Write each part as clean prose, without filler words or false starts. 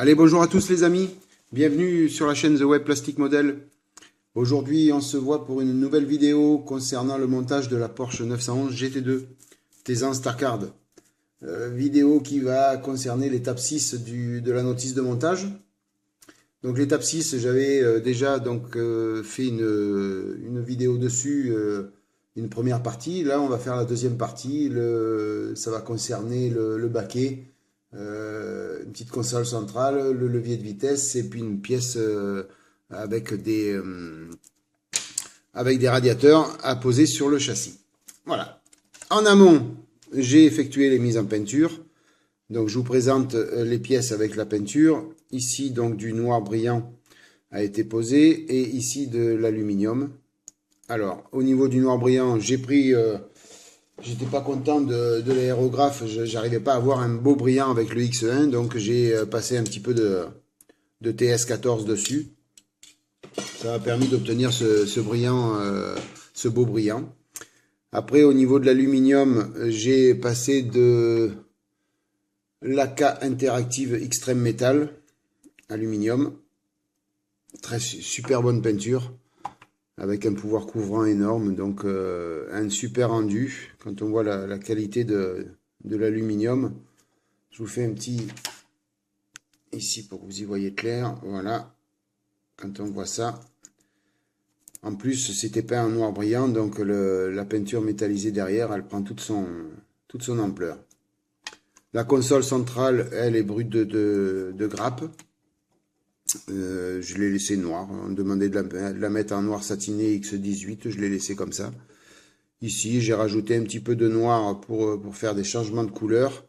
Allez, bonjour à tous les amis, bienvenue sur la chaîne The Web Plastic Model. Aujourd'hui, on se voit pour une nouvelle vidéo concernant le montage de la Porsche 911 GT2 Taycan Starcard. Vidéo qui va concerner l'étape 6 de la notice de montage. Donc l'étape 6, j'avais déjà fait une vidéo dessus, une première partie. Là, on va faire la deuxième partie. Ça va concerner le baquet. Une petite console centrale, le levier de vitesse et puis une pièce avec des radiateurs à poser sur le châssis. Voilà. En amont, j'ai effectué les mises en peinture. Donc je vous présente les pièces avec la peinture. Ici donc du noir brillant a été posé et ici de l'aluminium. Alors au niveau du noir brillant, j'ai pris j'étais pas content de l'aérographe, j'arrivais pas à avoir un beau brillant avec le X1, donc j'ai passé un petit peu de TS14 dessus. Ça m'a permis d'obtenir ce brillant, ce beau brillant. Après, au niveau de l'aluminium, j'ai passé de l'AK Interactive Extreme Metal, aluminium. Très super bonne peinture, avec un pouvoir couvrant énorme, donc un super rendu. Quand on voit la qualité de l'aluminium, je vous fais un petit ici pour que vous y voyez clair. Voilà, quand on voit ça. En plus, c'était peint en noir brillant, donc la peinture métallisée derrière, elle prend toute son ampleur. La console centrale, elle est brute de grappe. Je l'ai laissé noir. On me demandait de la mettre en noir satiné X18. Je l'ai laissé comme ça. Ici, j'ai rajouté un petit peu de noir pour faire des changements de couleur.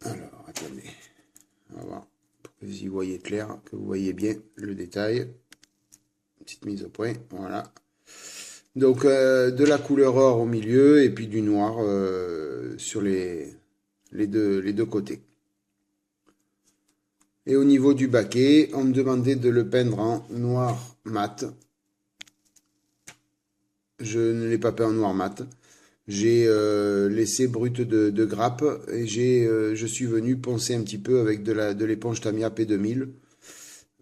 Alors, attendez. On va voir. Pour que vous y voyez clair, que vous voyez bien le détail. Petite mise au point. Voilà. Donc, de la couleur or au milieu et puis du noir sur les deux côtés. Et au niveau du baquet, on me demandait de le peindre en noir mat. Je ne l'ai pas peint en noir mat. J'ai laissé brut de grappe et je suis venu poncer un petit peu avec de l'éponge Tamiya P2000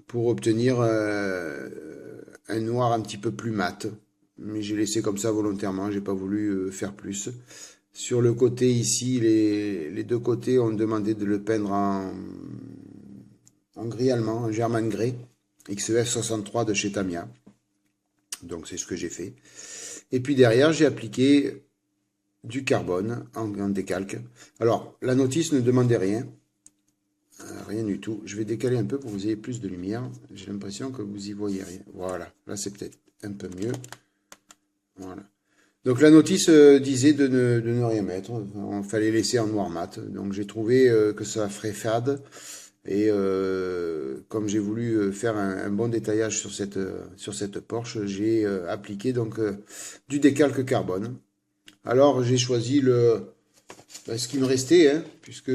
pour obtenir un noir un petit peu plus mat. Mais j'ai laissé comme ça volontairement, j'ai pas voulu faire plus. Sur le côté ici, les deux côtés, on me demandait de le peindre en gris allemand, en German Grey, XEF 63 de chez Tamiya. Donc c'est ce que j'ai fait. Et puis derrière, j'ai appliqué du carbone en décalque. Alors, la notice ne demandait rien. Rien du tout. Je vais décaler un peu pour que vous ayez plus de lumière. J'ai l'impression que vous y voyez rien. Voilà, là c'est peut-être un peu mieux. Voilà. Donc la notice disait de ne rien mettre. Il fallait laisser en noir mat. Donc j'ai trouvé que ça ferait fade. Et comme j'ai voulu faire un bon détaillage sur cette Porsche, j'ai appliqué donc du décalque carbone. Alors j'ai choisi ce qui me restait, hein, puisque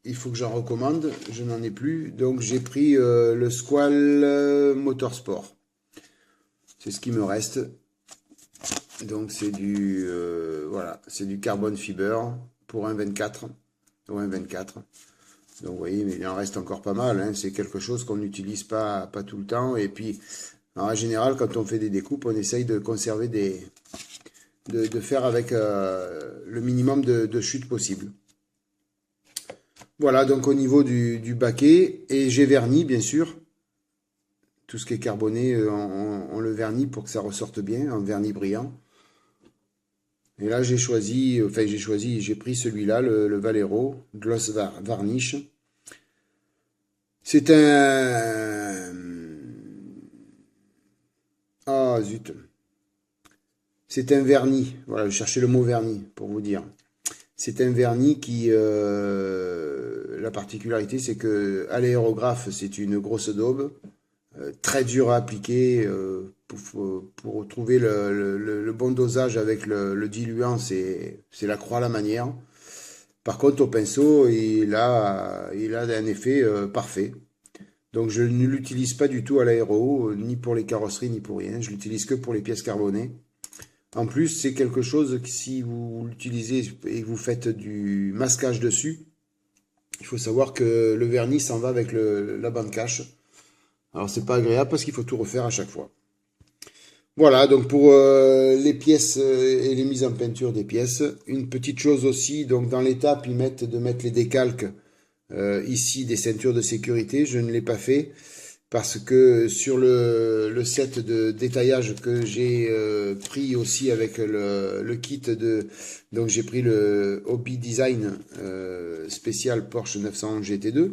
il faut que j'en recommande, je n'en ai plus. Donc j'ai pris le Squall Motorsport. C'est ce qui me reste. Donc c'est voilà, c'est du carbone fiber pour un 24 ou un 24. Donc vous voyez, mais il en reste encore pas mal. Hein. C'est quelque chose qu'on n'utilise pas tout le temps. Et puis, en général, quand on fait des découpes, on essaye de conserver de faire avec le minimum de chute possible. Voilà, donc au niveau du baquet, et j'ai verni, bien sûr. Tout ce qui est carboné, on le vernit pour que ça ressorte bien, en vernis brillant. Et là, j'ai pris celui-là, le Valero Gloss Varnish. C'est un... Ah, zut. C'est un vernis. Voilà, je cherchais le mot vernis, pour vous dire. C'est un vernis qui... la particularité, c'est que à l'aérographe, c'est une grosse daube. Très dur à appliquer pour trouver le bon dosage avec le diluant, c'est la croix à la manière. Par contre, au pinceau, il a un effet parfait. Donc je ne l'utilise pas du tout à l'aéro, ni pour les carrosseries, ni pour rien. Je l'utilise que pour les pièces carbonées. En plus, c'est quelque chose que si vous l'utilisez et que vous faites du masquage dessus, il Il faut savoir que le vernis s'en va avec la bande cache. Alors c'est pas agréable parce qu'il faut tout refaire à chaque fois. Voilà, donc pour les pièces et les mises en peinture des pièces, une petite chose aussi, donc dans l'étape, ils mettent de mettre les décalques ici des ceintures de sécurité. Je ne l'ai pas fait parce que sur le set de détaillage que j'ai pris aussi avec le kit de... Donc j'ai pris le Hobby Design spécial Porsche 911 GT2.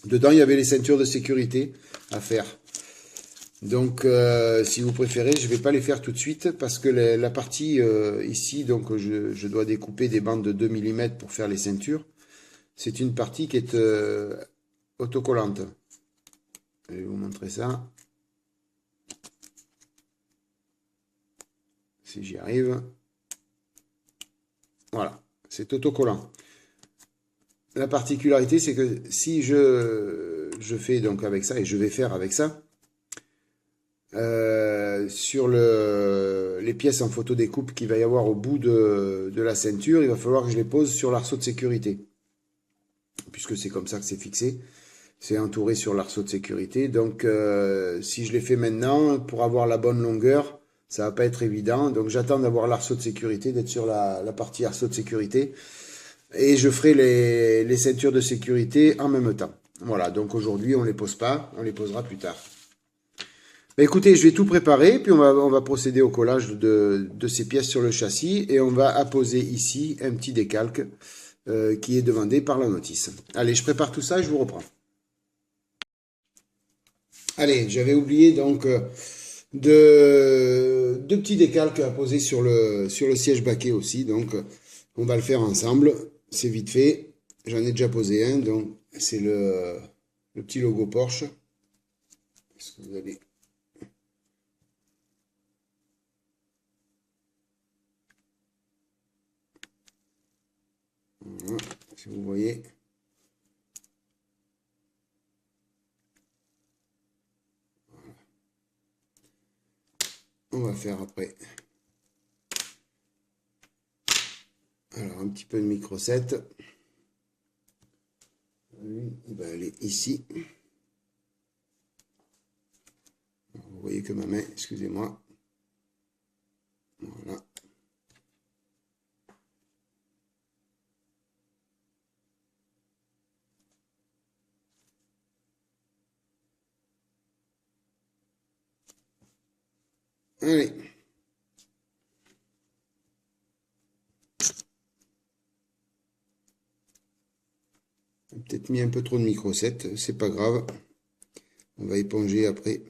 Dedans, il y avait les ceintures de sécurité à faire. Donc, si vous préférez, je vais pas les faire tout de suite parce que la partie ici, donc je dois découper des bandes de 2 mm pour faire les ceintures. C'est une partie qui est autocollante. Je vais vous montrer ça. Si j'y arrive. Voilà, c'est autocollant. La particularité, c'est que si je fais donc avec ça, et je vais faire avec ça, sur les pièces en photo découpe qu'il va y avoir au bout de la ceinture, il va falloir que je les pose sur l'arceau de sécurité. Puisque c'est comme ça que c'est fixé. C'est entouré sur l'arceau de sécurité. Donc si je les fais maintenant, pour avoir la bonne longueur, ça va pas être évident. Donc j'attends d'avoir l'arceau de sécurité, d'être sur la partie arceau de sécurité. Et je ferai les ceintures de sécurité en même temps. Voilà, donc aujourd'hui on les pose pas, on les posera plus tard. Bah écoutez, je vais tout préparer, puis on va procéder au collage de ces pièces sur le châssis et on va apposer ici un petit décalque qui est demandé par la notice. Allez, je prépare tout ça et je vous reprends. Allez, j'avais oublié donc deux petits décalques à poser sur le siège baquet aussi, donc on va le faire ensemble, c'est vite fait. J'en ai déjà posé un, donc c'est le petit logo Porsche. Est-ce que vous allez... Voilà, si vous voyez. On va faire après. Alors, un petit peu de micro 7. Lui, il va aller ici. Alors, vous voyez que ma main, excusez-moi. Voilà. Allez. J'ai peut-être mis un peu trop de micro 7, c'est pas grave. On va éponger après.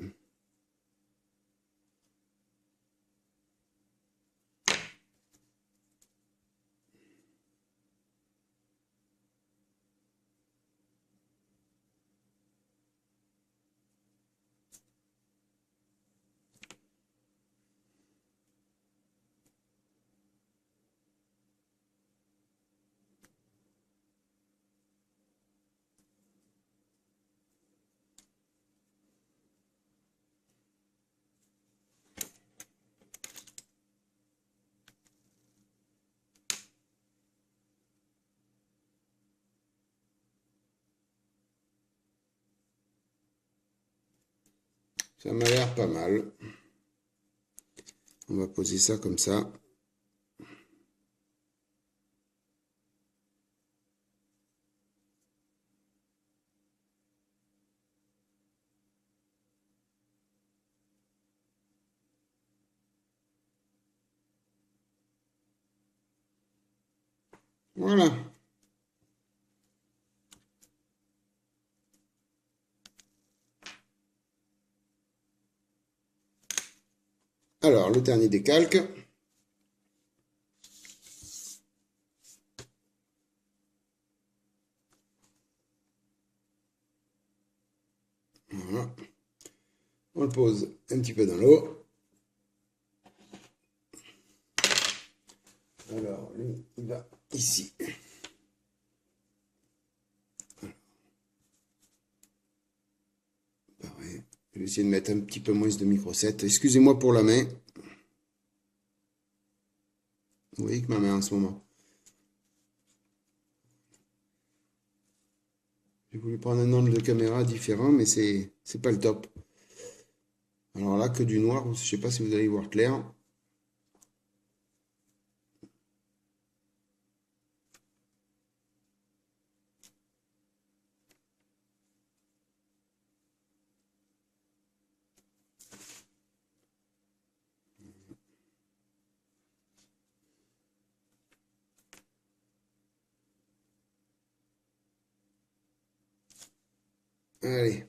Ça m'a l'air pas mal. On va poser ça comme ça. Voilà. Alors, le dernier décalque. Voilà. On le pose un petit peu dans l'eau. Alors, lui, il va ici. Pareil. Je vais essayer de mettre un petit peu moins de micro 7. Excusez-moi pour la main. Vous voyez que ma main en ce moment. J'ai voulu prendre un angle de caméra différent, mais c'est pas le top. Alors là, que du noir, je sais pas si vous allez y voir clair. Allez.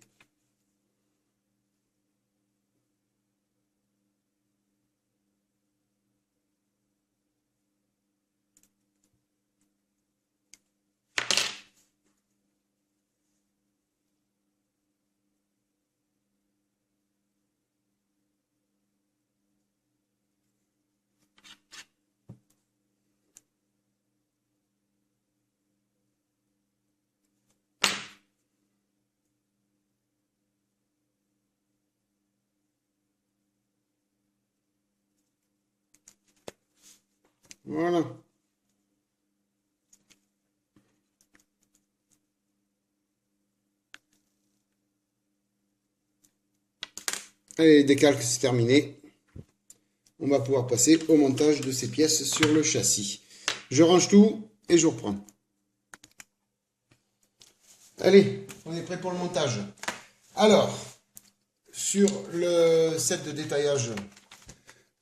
Voilà. Allez, les décalques, c'est terminé. On va pouvoir passer au montage de ces pièces sur le châssis. Je range tout et je reprends. Allez, on est prêt pour le montage. Alors, sur le set de détaillage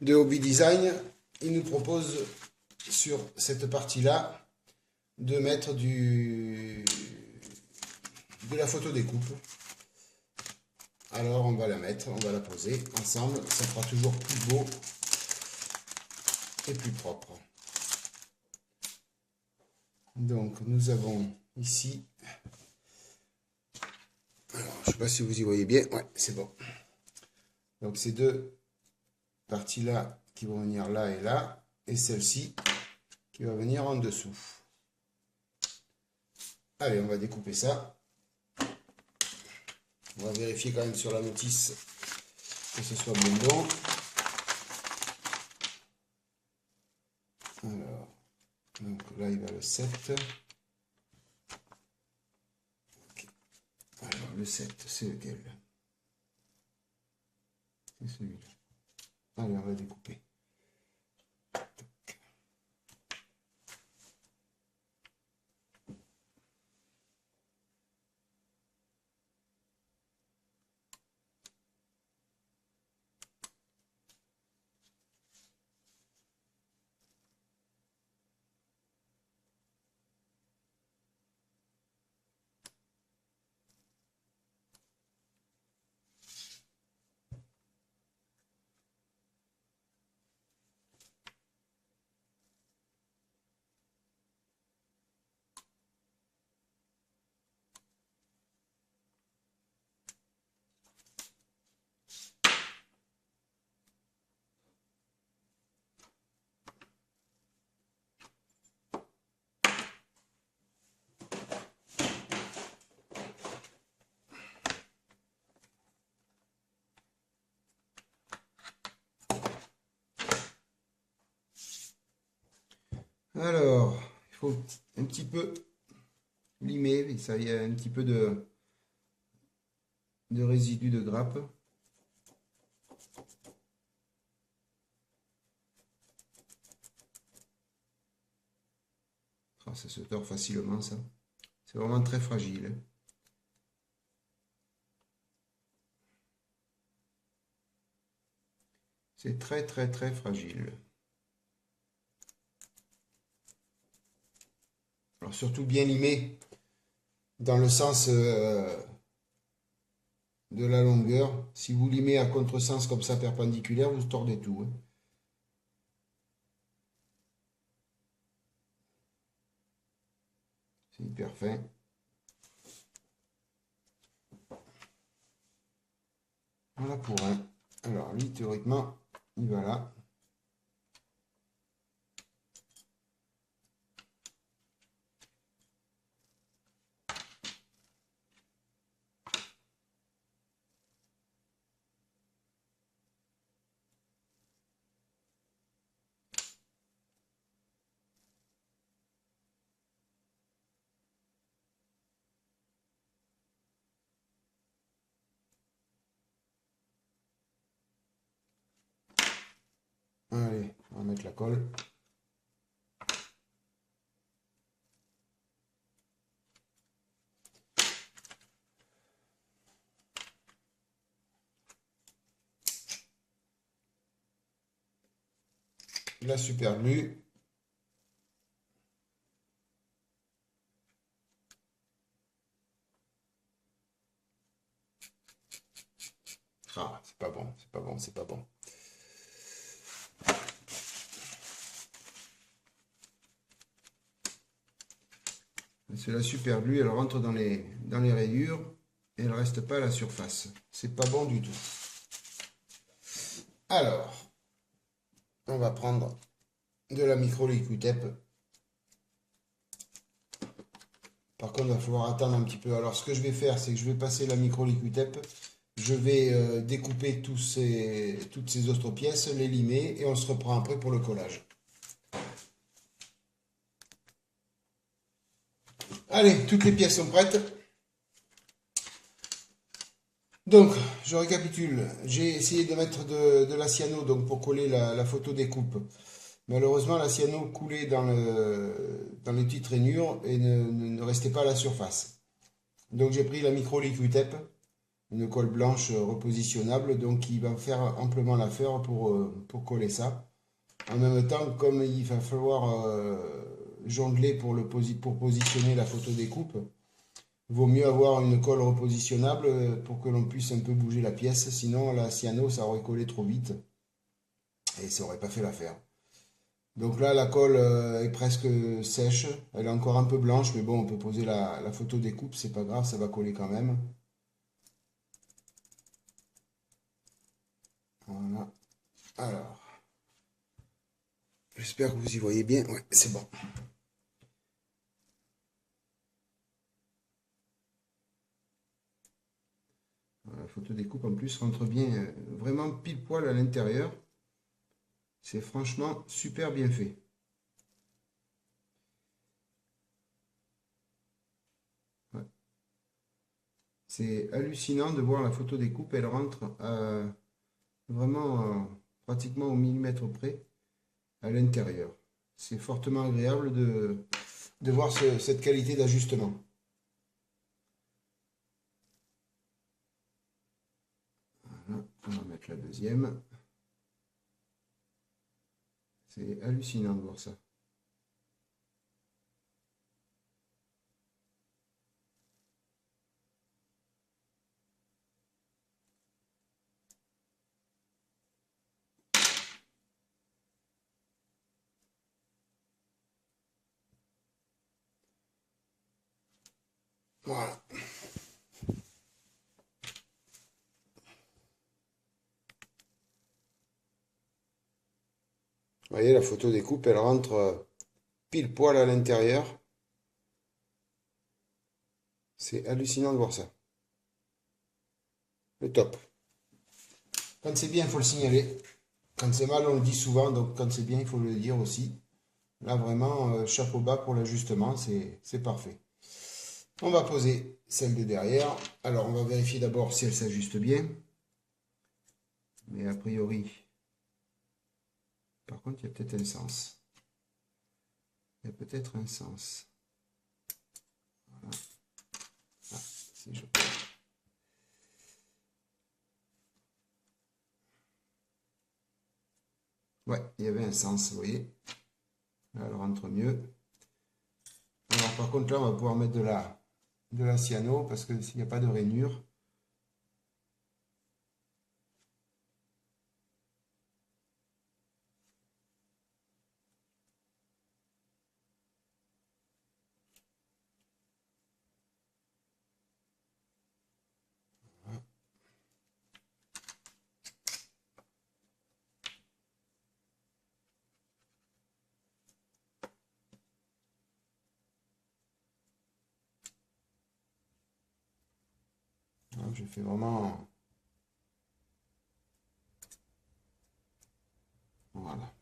de Hobby Design, il nous propose sur cette partie-là de mettre de la photo découpe. Alors on va la mettre, on va la poser ensemble, ça fera toujours plus beau et plus propre. Donc nous avons ici, alors je ne sais pas si vous y voyez bien, ouais c'est bon. Donc ces deux parties-là qui vont venir là et là, et celle-ci qui va venir en dessous. Allez, on va découper ça. On va vérifier quand même sur la notice que ce soit bien bon. Alors, donc là il va le 7. Okay. Alors le 7, c'est lequel? C'est celui-là. Allez, on va découper. Alors, il faut un petit peu limer, ça y a un petit peu de résidus de grappe. Ah, ça se tord facilement ça. C'est vraiment très fragile. C'est très très très fragile. Alors surtout bien limé dans le sens de la longueur. Si vous limez à contresens comme ça perpendiculaire, vous tordez tout. Hein. C'est hyper fin. Voilà pour un. Alors lui théoriquement, il va là. Allez, on va mettre la colle. La super glue. Ah, c'est pas bon, c'est pas bon, c'est pas bon. C'est la super glue, elle rentre dans les rayures et elle reste pas à la surface. C'est pas bon du tout. Alors, on va prendre de la micro liquid tape. Par contre, il va falloir attendre un petit peu. Alors, ce que je vais faire, c'est que je vais passer la micro liquid tape. Je vais découper toutes ces autres pièces, les limer et on se reprend après pour le collage. Allez, toutes les pièces sont prêtes. Donc, je récapitule. J'ai essayé de mettre de la cyano donc pour coller la photo découpe. Malheureusement, la cyano coulait dans les petites rainures et ne restait pas à la surface. Donc, j'ai pris la micro liquid tape, une colle blanche repositionnable, donc qui va faire amplement l'affaire pour coller ça. En même temps, comme il va falloir jongler pour positionner la photo découpe, vaut mieux avoir une colle repositionnable pour que l'on puisse un peu bouger la pièce. Sinon, la cyano, ça aurait collé trop vite et ça aurait pas fait l'affaire. Donc là, la colle est presque sèche. Elle est encore un peu blanche, mais bon, on peut poser la photo découpe, c'est pas grave, ça va coller quand même. Voilà. Alors, j'espère que vous y voyez bien. Ouais, c'est bon. La photo découpe en plus rentre bien, vraiment pile poil à l'intérieur. C'est franchement super bien fait. Ouais. C'est hallucinant de voir la photo découpe, elle rentre vraiment pratiquement au millimètre près à l'intérieur. C'est fortement agréable de voir cette qualité d'ajustement. Voilà, on va mettre la deuxième. C'est hallucinant de voir ça. Voilà. Vous voyez, la photo découpe, elle rentre pile poil à l'intérieur. C'est hallucinant de voir ça. Le top. Quand c'est bien, il faut le signaler. Quand c'est mal, on le dit souvent, donc quand c'est bien, il faut le dire aussi. Là, vraiment, chapeau bas pour l'ajustement, c'est parfait. On va poser celle de derrière. Alors, on va vérifier d'abord si elle s'ajuste bien. Mais a priori, par contre, il y a peut-être un sens. Il y a peut-être un sens. Voilà. Ah, si je... Ouais, il y avait un sens, vous voyez. Là, elle rentre mieux. Alors, par contre, là, on va pouvoir mettre de la cyano parce que s'il n'y a pas de rainure. Je fais vraiment... Voilà.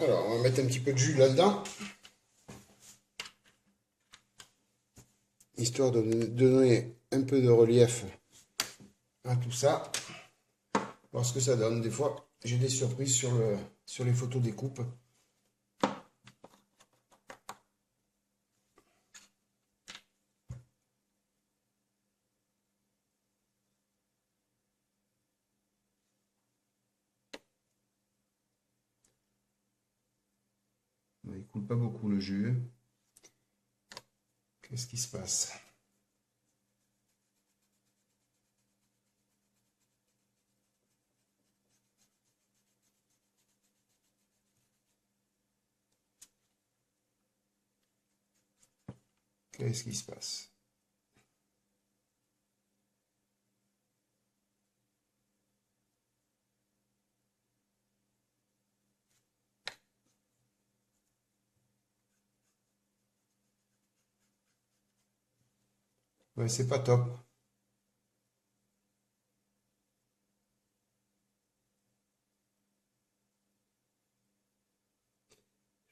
Alors, on va mettre un petit peu de jus là-dedans, histoire de donner un peu de relief à tout ça. Voir ce que ça donne. Des fois, j'ai des surprises sur les photos des coupes. Il coule pas beaucoup le jus. Qu'est-ce qui se passe? Qu'est-ce qui se passe? Ouais, c'est pas top.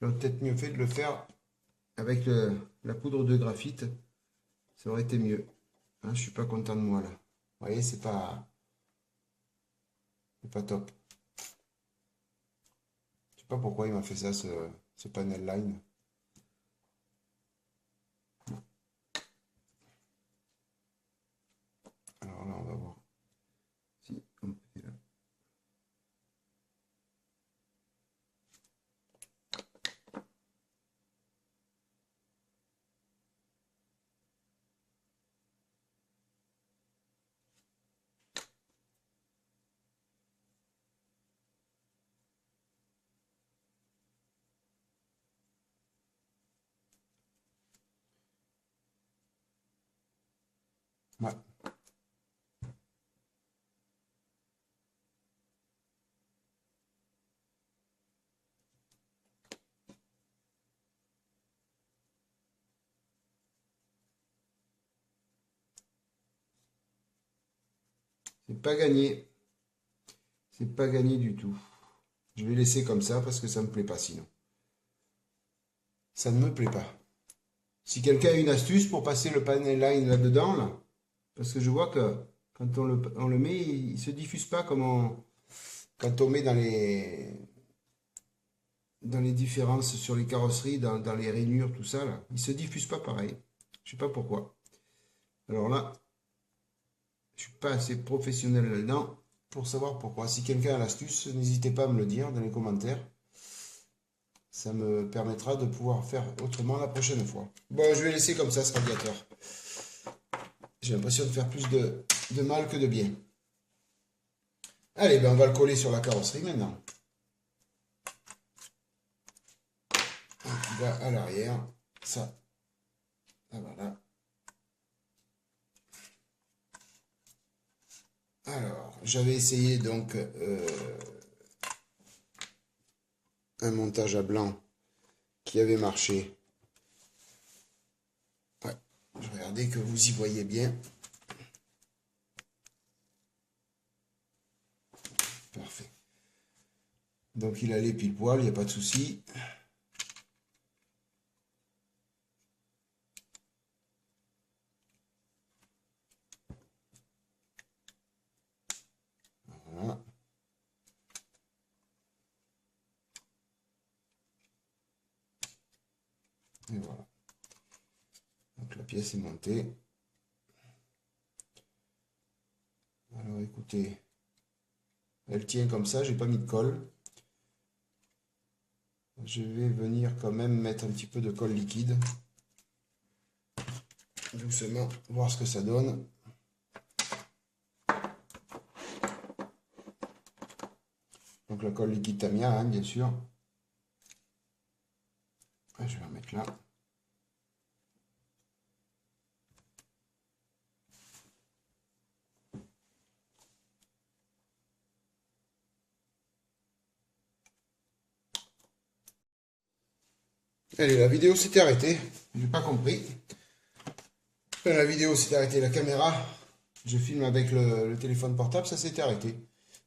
J'aurais peut-être mieux fait de le faire avec la poudre de graphite. Ça aurait été mieux. Hein, je suis pas content de moi là. Vous voyez, c'est pas top. Je sais pas pourquoi il m'a fait ça, ce panel line. Alors là, on va voir. Si on peut là. Ouais. C'est pas gagné. C'est pas gagné du tout. Je vais laisser comme ça parce que ça me plaît pas sinon. Ça ne me plaît pas. Si quelqu'un a une astuce pour passer le panel line là-dedans, là, parce que je vois que quand on le met, il se diffuse pas comme quand on met dans les différences sur les carrosseries, dans les rainures, tout ça, là. Il se diffuse pas pareil. Je sais pas pourquoi. Alors là, je suis pas assez professionnel là-dedans pour savoir pourquoi. Si quelqu'un a l'astuce, n'hésitez pas à me le dire dans les commentaires. Ça me permettra de pouvoir faire autrement la prochaine fois. Bon, je vais laisser comme ça ce radiateur. J'ai l'impression de faire plus de mal que de bien. Allez, ben on va le coller sur la carrosserie maintenant. Là, à l'arrière, ça. Ah, voilà. Alors, j'avais essayé donc un montage à blanc qui avait marché. Ouais, je regardais que vous y voyez bien. Parfait. Donc il allait pile poil, il n'y a pas de souci. Voilà. Et voilà. Donc la pièce est montée. Alors écoutez, elle tient comme ça, j'ai pas mis de colle. Je vais venir quand même mettre un petit peu de colle liquide. Doucement, voir ce que ça donne. Donc la colle liquide Tamiya, hein, bien sûr. Je vais en mettre là. Allez, la vidéo s'était arrêtée. J'ai pas compris. Enfin, la vidéo s'était arrêtée, la caméra. Je filme avec le téléphone portable, ça s'était arrêté.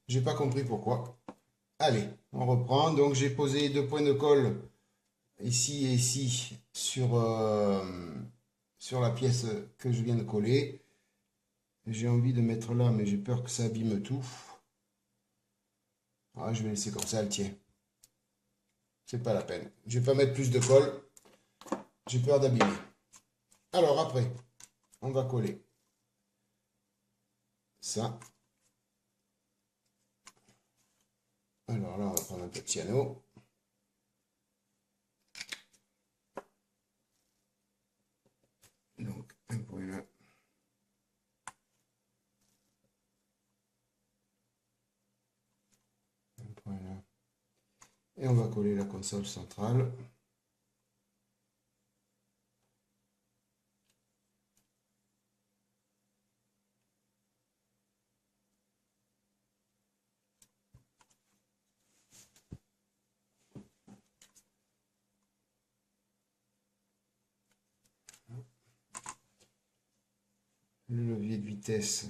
J'ai pas compris pourquoi. Allez. On reprend. Donc j'ai posé 2 points de colle ici et ici sur la pièce que je viens de coller. J'ai envie de mettre là, mais j'ai peur que ça abîme tout. Ah, je vais laisser comme ça, elle tient. C'est pas la peine. Je vais pas mettre plus de colle. J'ai peur d'abîmer. Alors après, on va coller ça. Alors là, on va prendre un peu de cyano. Donc, un point là. Un point là. Et on va coller la console centrale. Le levier de vitesse.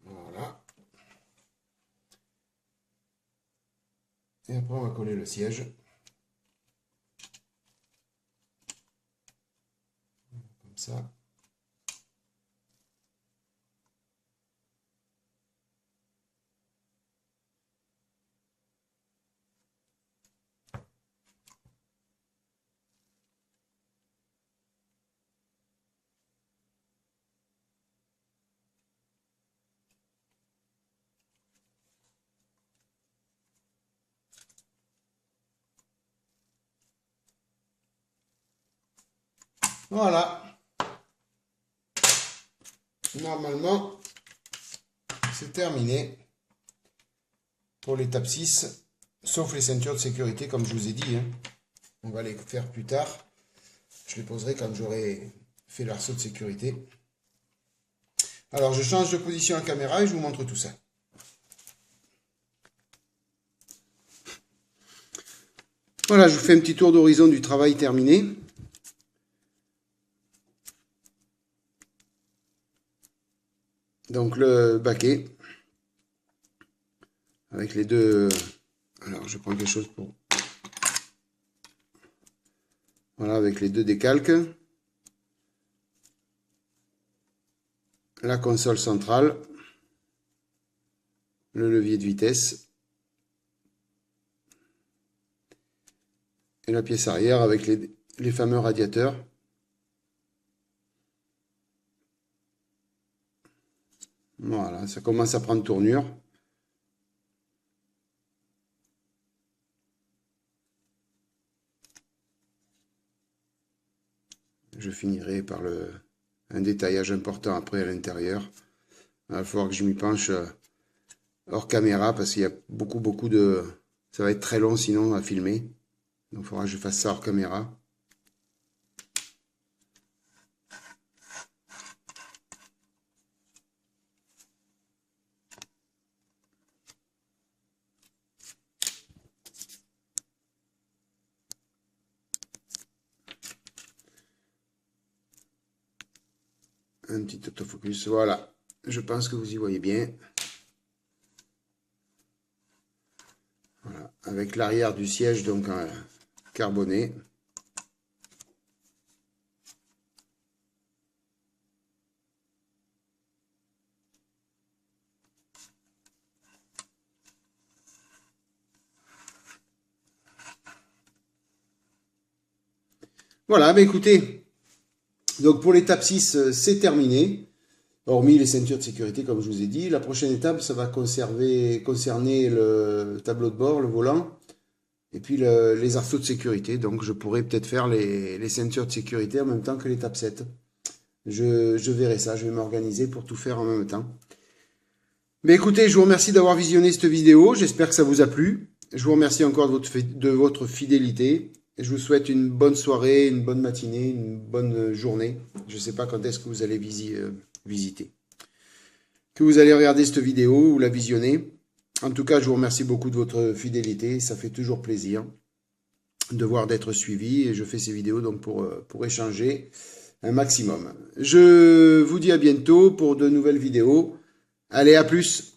Voilà. Et après, on va coller le siège. Comme ça. Voilà. Normalement, c'est terminé pour l'étape 6, sauf les ceintures de sécurité, comme je vous ai dit. Hein. On va les faire plus tard. Je les poserai quand j'aurai fait l'arceau de sécurité. Alors, je change de position à la caméra et je vous montre tout ça. Voilà, je vous fais un petit tour d'horizon du travail terminé. Donc le baquet avec les deux. Alors je prends quelque chose pour. Voilà, avec les deux décalques. La console centrale. Le levier de vitesse. Et la pièce arrière avec les fameux radiateurs. Voilà, ça commence à prendre tournure. Je finirai par un détaillage important après à l'intérieur. Il va falloir que je m'y penche hors caméra parce qu'il y a beaucoup de... Ça va être très long sinon à filmer. Donc il faudra que je fasse ça hors caméra. Un petit autofocus, voilà. Je pense que vous y voyez bien. Voilà. Avec l'arrière du siège donc carboné. Voilà, bah écoutez, donc pour l'étape 6, c'est terminé. hormis les ceintures de sécurité, comme je vous ai dit. La prochaine étape, ça va concerner le tableau de bord, le volant, et puis les arceaux de sécurité. Donc, je pourrais peut-être faire les ceintures de sécurité en même temps que les tapesettes. Je verrai ça, je vais m'organiser pour tout faire en même temps. Mais écoutez, je vous remercie d'avoir visionné cette vidéo. J'espère que ça vous a plu. Je vous remercie encore de votre fidélité. Je vous souhaite une bonne soirée, une bonne matinée, une bonne journée. Je ne sais pas quand est-ce que vous allez visiter. Que vous allez regarder cette vidéo ou la visionner. En tout cas, je vous remercie beaucoup de votre fidélité. Ça fait toujours plaisir de voir d'être suivi. Et je fais ces vidéos donc pour échanger un maximum. Je vous dis à bientôt pour de nouvelles vidéos. Allez, à plus!